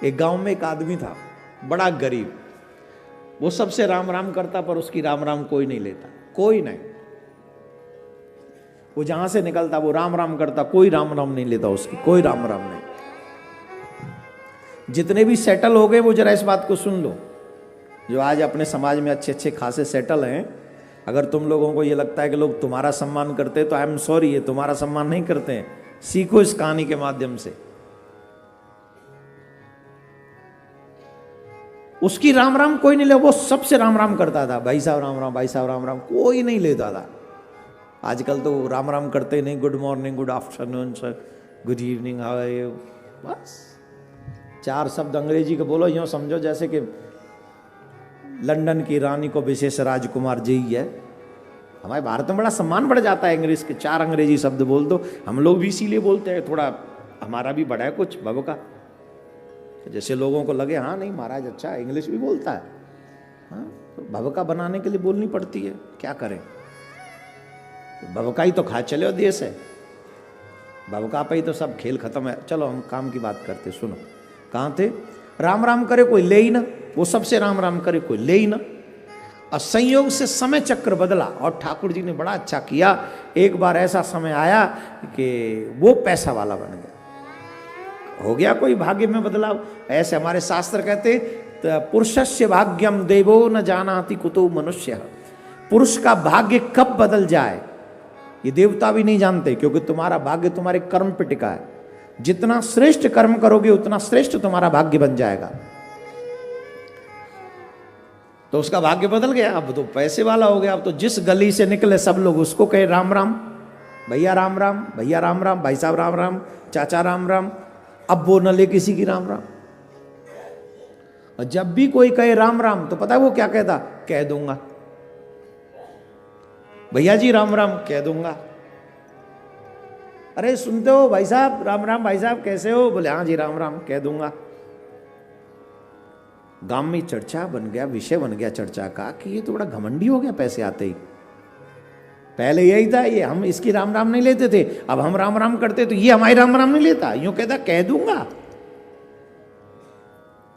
एक गांव में एक आदमी था, बड़ा गरीब। वो सबसे राम राम करता, पर उसकी राम राम कोई नहीं लेता, कोई नहीं। वो जहां से निकलता वो राम राम करता, कोई राम राम नहीं लेता उसकी, कोई राम राम नहीं। जितने भी सेटल हो गए वो जरा इस बात को सुन लो, जो आज अपने समाज में अच्छे अच्छे खासे सेटल हैं, अगर तुम लोगों को ये लगता है कि लोग तुम्हारा सम्मान करते हैं तो आई एम सॉरी, ये तुम्हारा सम्मान नहीं करते हैं। सीखो इस कहानी के माध्यम से। उसकी राम राम कोई नहीं ले, वो सबसे राम राम करता था, भाई साहब राम राम, भाई साहब राम राम, कोई नहीं लेता था। आजकल तो राम राम करते नहीं, good morning, good afternoon sir, good evening, how are you, बस 4 शब्द अंग्रेजी के बोलो, यूं समझो जैसे कि लंदन की रानी को विशेष राजकुमार जी है। हमारे भारत में बड़ा सम्मान बढ़ जाता है इंग्लिश के, 4 अंग्रेजी शब्द बोल दो। हम लोग भी इसीलिए बोलते हैं, थोड़ा हमारा भी बड़ा है कुछ भव का, जैसे लोगों को लगे हाँ नहीं महाराज अच्छा इंग्लिश भी बोलता है, हाँ तो भवका बनाने के लिए बोलनी पड़ती है, क्या करें। भवका ही तो खा चले हो देश है, भवका पे ही तो सब खेल खत्म है। चलो हम काम की बात करते, सुनो। कहाँ थे? राम राम करे कोई ले ही ना, वो सबसे राम राम करे कोई ले ही ना। और संयोग से समय चक्र बदला, और ठाकुर जी ने बड़ा अच्छा किया। एक बार ऐसा समय आया कि वो पैसा वाला बन गया, हो गया कोई भाग्य में बदलाव। ऐसे हमारे शास्त्र कहते पुरुषस्य भाग्यम देवो न जानाति कुतो मनुष्य। पुरुष का भाग्य कब बदल जाए ये देवता भी नहीं जानते, क्योंकि तुम्हारा भाग्य तुम्हारे कर्म पे टिका है। जितना श्रेष्ठ कर्म करोगे उतना श्रेष्ठ तुम्हारा भाग्य बन जाएगा। तो उसका भाग्य बदल गया, अब तो पैसे वाला हो गया। अब तो जिस गली से निकले सब लोग उसको कहे राम राम, भैया राम राम, भैया राम राम, भाई साहब राम राम, चाचा राम राम। अब वो न ले किसी की राम राम। और जब भी कोई कहे राम राम तो पता है वो क्या कहता? कह दूंगा भैया जी राम राम, कह दूंगा। अरे सुनते हो भाई साहब राम राम, भाई साहब कैसे हो? बोले हाँ जी राम राम, कह दूंगा। गांव में चर्चा बन गया, विषय बन गया चर्चा का कि ये तो बड़ा घमंडी हो गया पैसे आते ही। पहले यही था, ये हम इसकी राम राम नहीं लेते थे, अब हम राम राम करते तो ये हमारी राम राम नहीं लेता, यूं कहता कह दूंगा।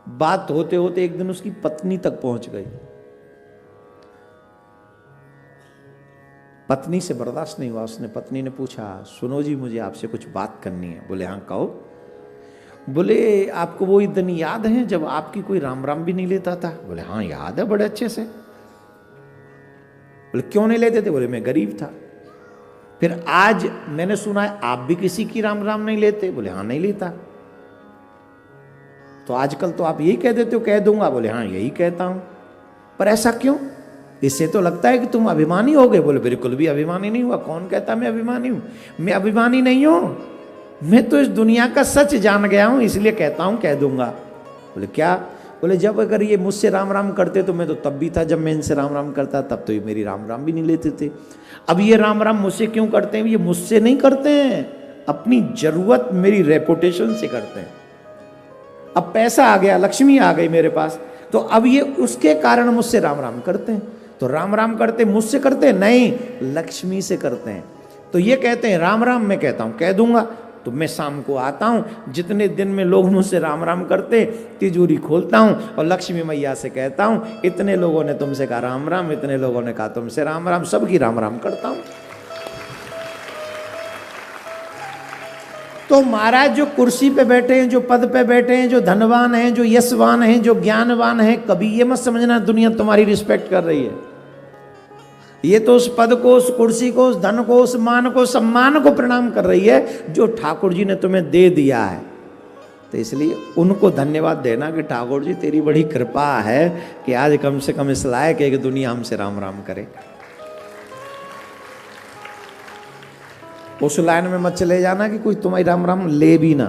बात होते होते एक दिन उसकी पत्नी तक पहुंच गई। पत्नी से बर्दाश्त नहीं हुआ, उसने पत्नी ने पूछा सुनो जी मुझे आपसे कुछ बात करनी है। बोले हाँ कहो। बोले आपको वो दिन याद है जब आपकी कोई राम राम भी नहीं लेता था? बोले हाँ याद है बड़े अच्छे से। बोले क्यों नहीं लेते थे? बोले मैं गरीब था। फिर आज मैंने सुना है आप भी किसी की राम राम नहीं लेते? बोले हाँ नहीं लेता। तो आजकल तो आप यही कह देते हो कह दूंगा? बोले हाँ यही कहता हूं। पर ऐसा क्यों? इससे तो लगता है कि तुम अभिमानी हो गए। बोले बिल्कुल भी अभिमानी नहीं हुआ। कौन कहता मैं अभिमानी हूं? मैं अभिमानी नहीं हूं, मैं तो इस दुनिया का सच जान गया हूं, इसलिए कहता हूं कह दूंगा। बोले क्या? बोले जब अगर ये मुझसे राम राम करते तो मैं तो तब भी था, जब मैं इनसे राम राम करता तब तो ये मेरी राम राम भी नहीं लेते थे। अब ये राम राम मुझसे क्यों करते हैं? ये मुझसे नहीं करते हैं, अपनी जरूरत मेरी रेपुटेशन से करते हैं। अब पैसा आ गया, लक्ष्मी आ गई मेरे पास, तो अब ये उसके कारण मुझसे राम राम करते हैं। तो राम राम करते मुझसे करते नहीं, लक्ष्मी से करते हैं। तो ये कहते हैं राम राम, मैं कहता हूं कह दूंगा। तो मैं शाम को आता हूं, जितने दिन में लोग मुझसे राम राम करते तिजोरी खोलता हूं और लक्ष्मी मैया से कहता हूं इतने लोगों ने तुमसे कहा राम राम, इतने लोगों ने कहा तुमसे राम राम, सबकी राम राम करता हूं। तो महाराज जो कुर्सी पे बैठे हैं, जो पद पे बैठे हैं, जो धनवान हैं, जो यशवान हैं, जो ज्ञानवान हैं, कभी ये मत समझना दुनिया तुम्हारी रिस्पेक्ट कर रही है। ये तो उस पद को, उस कुर्सी को, उस धन को, उस मान को, सम्मान को प्रणाम कर रही है जो ठाकुर जी ने तुम्हें दे दिया है। तो इसलिए उनको धन्यवाद देना कि ठाकुर जी तेरी बड़ी कृपा है कि आज कम से कम इस लायक है कि दुनिया हमसे राम राम करे। उस लाइन में मत चले जाना कि कोई तुम्हारी राम राम ले भी ना।